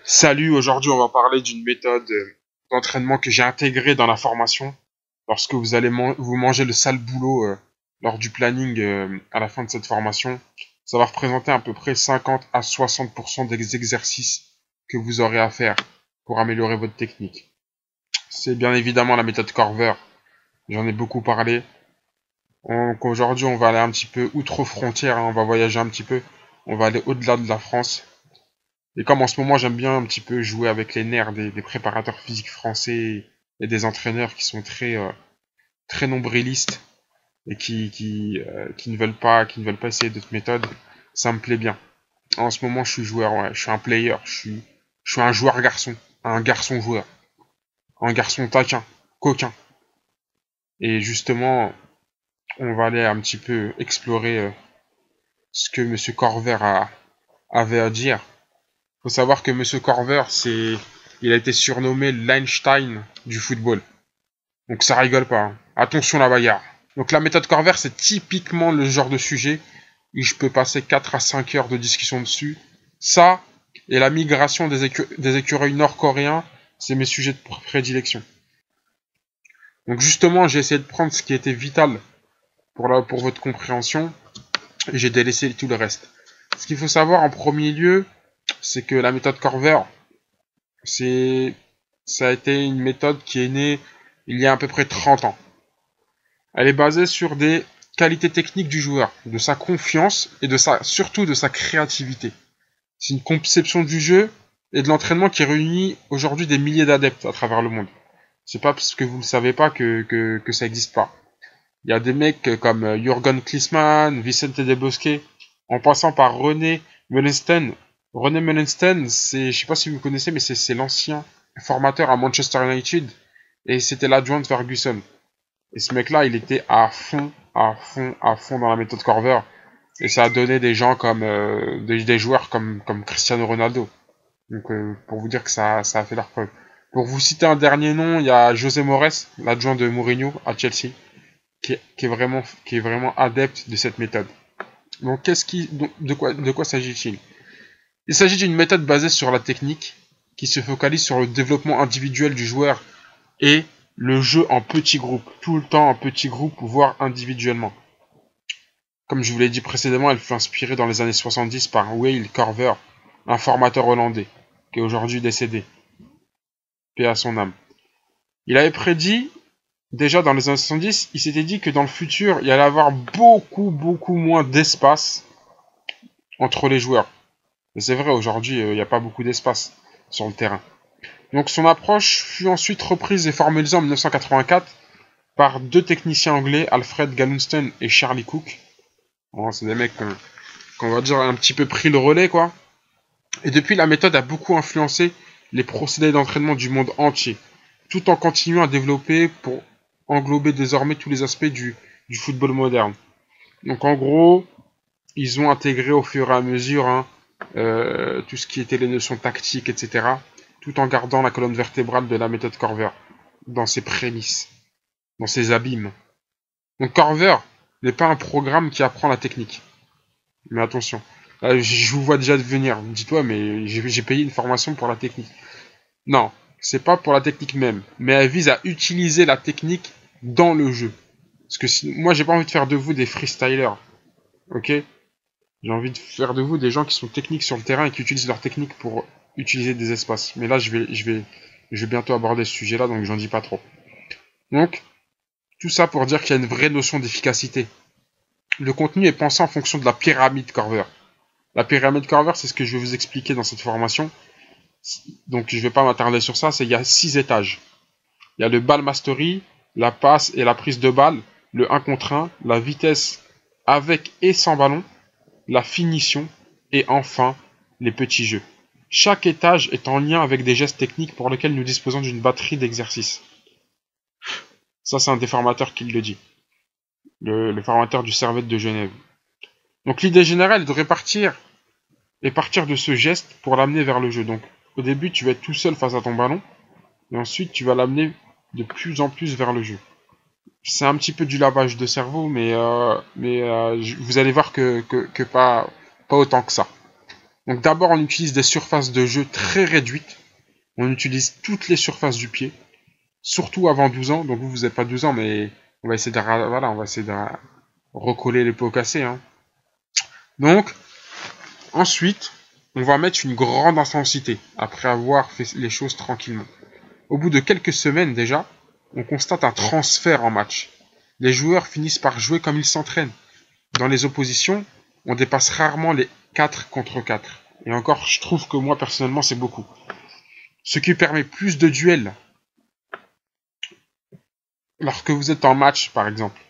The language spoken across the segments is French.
Salut, aujourd'hui on va parler d'une méthode d'entraînement que j'ai intégrée dans la formation. Lorsque vous allez vous manger le sale boulot lors du planning à la fin de cette formation, ça va représenter à peu près 50 à 60% des exercices que vous aurez à faire pour améliorer votre technique. C'est bien évidemment la méthode Corver, j'en ai beaucoup parlé. Donc aujourd'hui on va aller un petit peu outre frontières, on va voyager un petit peu, on va aller au-delà de la France. Et comme en ce moment j'aime bien un petit peu jouer avec les nerfs des préparateurs physiques français et des entraîneurs qui sont très nombrilistes et qui ne veulent pas essayer d'autres méthodes, ça me plaît bien. En ce moment je suis joueur, ouais, je suis un player, je suis un joueur garçon, un garçon joueur, un garçon taquin, coquin. Et justement, on va aller un petit peu explorer ce que Monsieur Corver avait à dire. Faut savoir que Monsieur Corver, il a été surnommé l'Einstein du football. Donc ça rigole pas, hein. Attention la bagarre. Donc la méthode Corver, c'est typiquement le genre de sujet où je peux passer 4 à 5 heures de discussion dessus. Ça, et la migration des écureuils nord-coréens, c'est mes sujets de prédilection. Donc justement, j'ai essayé de prendre ce qui était vital pour votre compréhension, et j'ai délaissé tout le reste. Ce qu'il faut savoir en premier lieu, c'est que la méthode Corver, ça a été une méthode qui est née il y a à peu près 30 ans. Elle est basée sur des qualités techniques du joueur, de sa confiance et surtout de sa créativité. C'est une conception du jeu et de l'entraînement qui réunit aujourd'hui des milliers d'adeptes à travers le monde. C'est pas parce que vous ne le savez pas que ça n'existe pas. Il y a des mecs comme Jürgen Klinsmann, Vicente Del Bosque, en passant par René Meulensteen. René Meulensteen, je sais pas si vous connaissez, mais c'est l'ancien formateur à Manchester United et c'était l'adjoint de Ferguson. Et ce mec-là, il était à fond dans la méthode Corver. Et ça a donné des gens comme des joueurs comme Cristiano Ronaldo. Donc pour vous dire que ça a fait leur preuve. Pour vous citer un dernier nom, il y a José Mores, l'adjoint de Mourinho à Chelsea, qui est vraiment adepte de cette méthode. Donc de quoi s'agit-il? Il s'agit d'une méthode basée sur la technique, qui se focalise sur le développement individuel du joueur et le jeu en petits groupes, tout le temps en petits groupes, voire individuellement. Comme je vous l'ai dit précédemment, elle fut inspirée dans les années 70 par Wale Corver, un formateur hollandais, qui est aujourd'hui décédé. Paix à son âme. Il avait prédit, déjà dans les années 70, il s'était dit que dans le futur, il y allait avoir beaucoup moins d'espace entre les joueurs. Et c'est vrai, aujourd'hui, il n'y a pas beaucoup d'espace sur le terrain. Donc son approche fut ensuite reprise et formalisée en 1984 par deux techniciens anglais, Alfred Galunstein et Charlie Cook. Bon, c'est des mecs qu'on va dire un petit peu pris le relais, quoi. Et depuis, la méthode a beaucoup influencé les procédés d'entraînement du monde entier, tout en continuant à développer pour englober désormais tous les aspects du football moderne. Donc en gros, ils ont intégré au fur et à mesure tout ce qui était les notions tactiques, etc., tout en gardant la colonne vertébrale de la méthode Corver, dans ses prémices, dans ses abîmes. Donc Corver n'est pas un programme qui apprend la technique. Mais attention, je vous vois déjà venir. Dis-toi, mais j'ai payé une formation pour la technique. Non, c'est pas pour la technique même, mais elle vise à utiliser la technique dans le jeu. Parce que moi, j'ai pas envie de faire de vous des freestylers, ok? J'ai envie de faire de vous des gens qui sont techniques sur le terrain et qui utilisent leur technique pour utiliser des espaces. Mais là, je vais bientôt aborder ce sujet-là, donc j'en dis pas trop. Donc, tout ça pour dire qu'il y a une vraie notion d'efficacité. Le contenu est pensé en fonction de la pyramide Corver. La pyramide Corver, c'est ce que je vais vous expliquer dans cette formation. Donc je ne vais pas m'attarder sur ça, il y a 6 étages. Il y a le ball mastery, la passe et la prise de balle, le 1 contre 1, la vitesse avec et sans ballon, la finition et enfin les petits jeux. Chaque étage est en lien avec des gestes techniques pour lesquels nous disposons d'une batterie d'exercices. Ça, c'est un des formateurs qui le dit. Le formateur du Servette de Genève. Donc l'idée générale est de partir de ce geste pour l'amener vers le jeu. Donc au début, tu vas être tout seul face à ton ballon, et ensuite tu vas l'amener de plus en plus vers le jeu. C'est un petit peu du lavage de cerveau, mais vous allez voir que pas autant que ça. Donc d'abord, on utilise des surfaces de jeu très réduites. On utilise toutes les surfaces du pied, surtout avant 12 ans. Donc vous n'avez pas 12 ans, mais on va essayer de recoller les pots cassés. Hein. Donc, ensuite, on va mettre une grande intensité, après avoir fait les choses tranquillement. Au bout de quelques semaines déjà, on constate un transfert en match. Les joueurs finissent par jouer comme ils s'entraînent. Dans les oppositions, on dépasse rarement les 4 contre 4. Et encore, je trouve que moi, personnellement, c'est beaucoup. Ce qui permet plus de duels. Lorsque vous êtes en match, par exemple,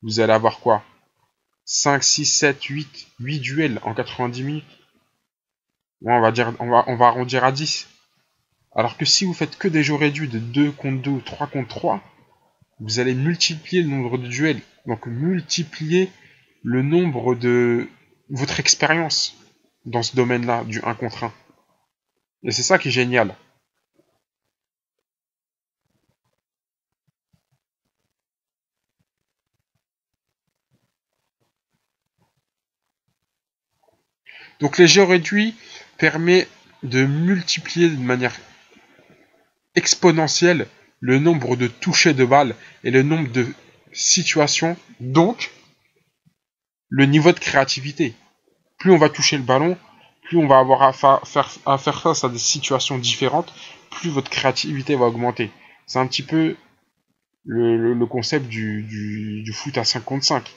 vous allez avoir quoi 5, 6, 7, 8 duels en 90 minutes. Ouais, on va arrondir à 10. Alors que si vous faites que des jeux réduits de 2 contre 2 ou 3 contre 3, vous allez multiplier le nombre de duels. Donc multiplier le nombre de votre expérience dans ce domaine-là, du 1 contre 1. Et c'est ça qui est génial. Donc les jeux réduits permettent de multiplier de manière exponentielle le nombre de touchés de balles et le nombre de situations, donc le niveau de créativité. Plus on va toucher le ballon, plus on va avoir à faire face à des situations différentes, plus votre créativité va augmenter. C'est un petit peu le concept du foot à 5 contre 5.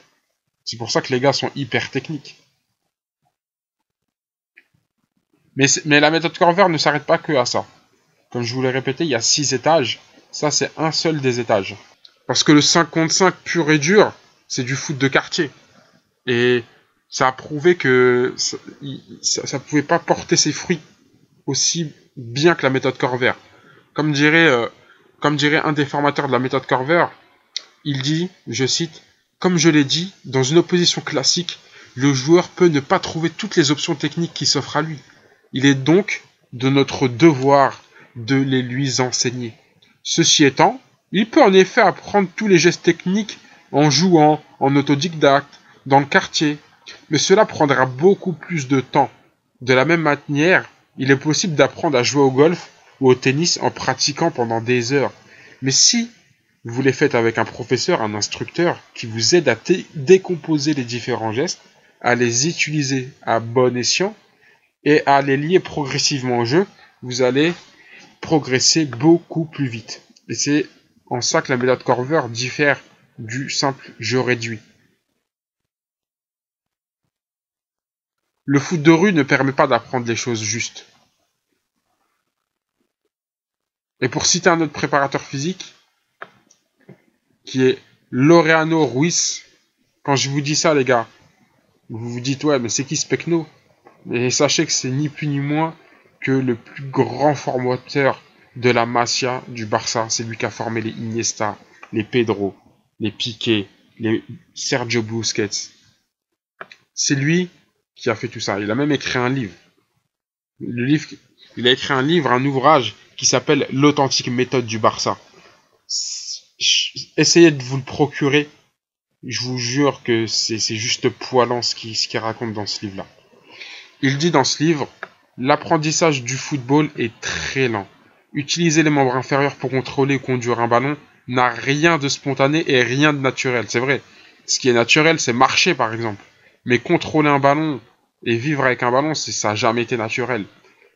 C'est pour ça que les gars sont hyper techniques. Mais la méthode Corver ne s'arrête pas que à ça. Comme je vous l'ai répété, il y a 6 étages. Ça, c'est un seul des étages. Parce que le 5 contre 5 pur et dur, c'est du foot de quartier. Et ça a prouvé que ça pouvait pas porter ses fruits aussi bien que la méthode Corver. Comme dirait un des formateurs de la méthode Corver, il dit, je cite, « Comme je l'ai dit, dans une opposition classique, le joueur peut ne pas trouver toutes les options techniques qui s'offrent à lui. Il est donc de notre devoir de les lui enseigner. Ceci étant, il peut en effet apprendre tous les gestes techniques en jouant, en autodidacte, dans le quartier, mais cela prendra beaucoup plus de temps. De la même manière, il est possible d'apprendre à jouer au golf ou au tennis en pratiquant pendant des heures. Mais si vous les faites avec un professeur, un instructeur, qui vous aide à décomposer les différents gestes, à les utiliser à bon escient et à les lier progressivement au jeu, vous allez progresser beaucoup plus vite. Et c'est en ça que la méthode Corver diffère du simple jeu réduit. Le foot de rue ne permet pas d'apprendre les choses justes. Et pour citer un autre préparateur physique, qui est Laureano Ruiz, quand je vous dis ça, les gars, vous vous dites, ouais, mais c'est qui ce Pecno? Et sachez que c'est ni plus ni moins que le plus grand formateur de la Masia du Barça. C'est lui qui a formé les Iniesta, les Pedro, les Piqué, les Sergio Busquets. C'est lui qui a fait tout ça. Il a même écrit un livre. Il a écrit un livre, un ouvrage qui s'appelle L'authentique méthode du Barça. Essayez de vous le procurer. Je vous jure que c'est juste poilant ce qu'il raconte dans ce livre-là. Il dit dans ce livre, l'apprentissage du football est très lent. Utiliser les membres inférieurs pour contrôler ou conduire un ballon n'a rien de spontané et rien de naturel. C'est vrai. Ce qui est naturel, c'est marcher par exemple. Mais contrôler un ballon et vivre avec un ballon, ça n'a jamais été naturel.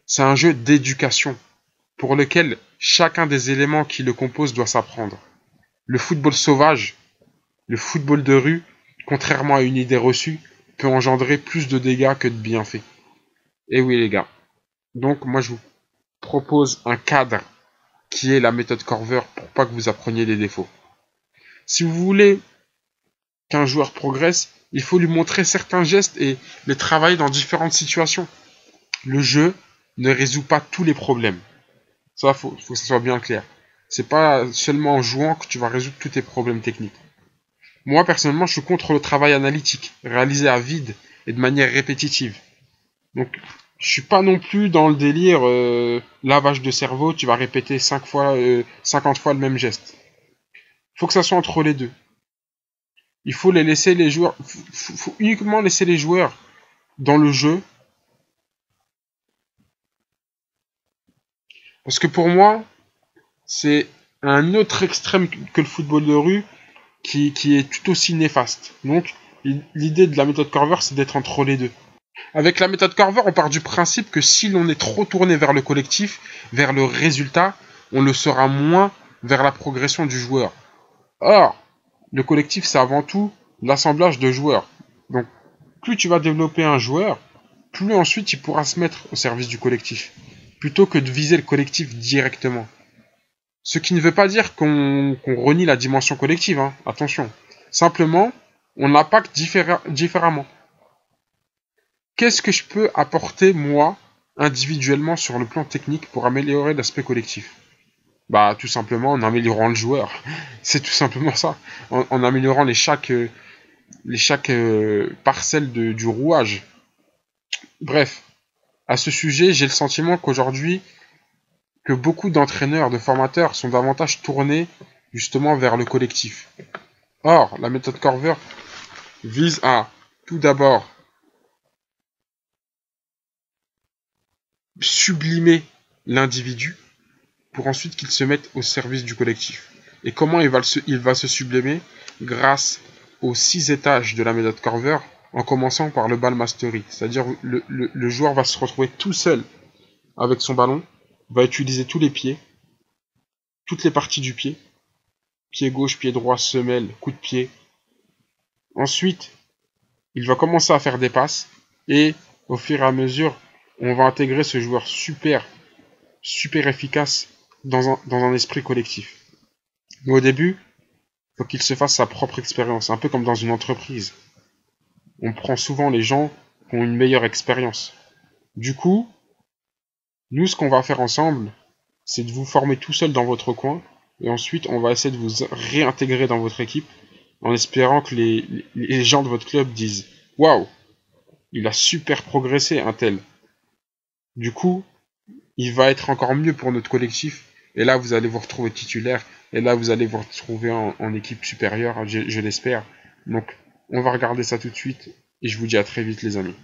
C'est un jeu d'éducation pour lequel chacun des éléments qui le composent doit s'apprendre. Le football sauvage, le football de rue, contrairement à une idée reçue, peut engendrer plus de dégâts que de bienfaits. Et oui les gars. Donc moi je vous propose un cadre qui est la méthode Corver pour pas que vous appreniez des défauts. Si vous voulez qu'un joueur progresse, il faut lui montrer certains gestes et les travailler dans différentes situations. Le jeu ne résout pas tous les problèmes. Ça, faut que ça soit bien clair. C'est pas seulement en jouant que tu vas résoudre tous tes problèmes techniques. Moi, personnellement, je suis contre le travail analytique, réalisé à vide et de manière répétitive. Donc, je suis pas non plus dans le délire lavage de cerveau, tu vas répéter 50 fois le même geste. Il faut que ça soit entre les deux. Il faut les laisser les joueurs, faut uniquement laisser les joueurs dans le jeu Parce que pour moi, c'est un autre extrême que le football de rue qui est tout aussi néfaste. Donc, l'idée de la méthode Corver, c'est d'être entre les deux. Avec la méthode Corver, on part du principe que si l'on est trop tourné vers le collectif, vers le résultat, on le sera moins vers la progression du joueur. Or, le collectif, c'est avant tout l'assemblage de joueurs. Donc, plus tu vas développer un joueur, plus ensuite il pourra se mettre au service du collectif, plutôt que de viser le collectif directement. Ce qui ne veut pas dire qu'on renie la dimension collective, hein. Attention. Simplement, on l'impacte différemment. Qu'est-ce que je peux apporter, moi, individuellement sur le plan technique pour améliorer l'aspect collectif? Bah, tout simplement en améliorant le joueur. C'est tout simplement ça. En améliorant chaque parcelles du rouage. Bref, à ce sujet, j'ai le sentiment qu'aujourd'hui, que beaucoup d'entraîneurs, de formateurs sont davantage tournés justement vers le collectif. Or, la méthode Corver vise à, tout d'abord, sublimer l'individu pour ensuite qu'il se mette au service du collectif. Et comment il va se sublimer? Grâce aux 6 étages de la méthode Corver, en commençant par le ball mastery. C'est-à-dire le joueur va se retrouver tout seul avec son ballon, va utiliser tous les pieds, toutes les parties du pied, pied gauche, pied droit, semelle, coup de pied. Ensuite, il va commencer à faire des passes et au fur et à mesure, on va intégrer ce joueur super efficace dans un esprit collectif. Mais au début, il faut qu'il se fasse sa propre expérience, un peu comme dans une entreprise. On prend souvent les gens qui ont une meilleure expérience. Du coup, nous, ce qu'on va faire ensemble, c'est de vous former tout seul dans votre coin, et ensuite, on va essayer de vous réintégrer dans votre équipe, en espérant que les gens de votre club disent « Waouh, il a super progressé, un tel ». Du coup, il va être encore mieux pour notre collectif, et là, vous allez vous retrouver titulaire, et là, vous allez vous retrouver en équipe supérieure, je l'espère. Donc, on va regarder ça tout de suite, et je vous dis à très vite, les amis.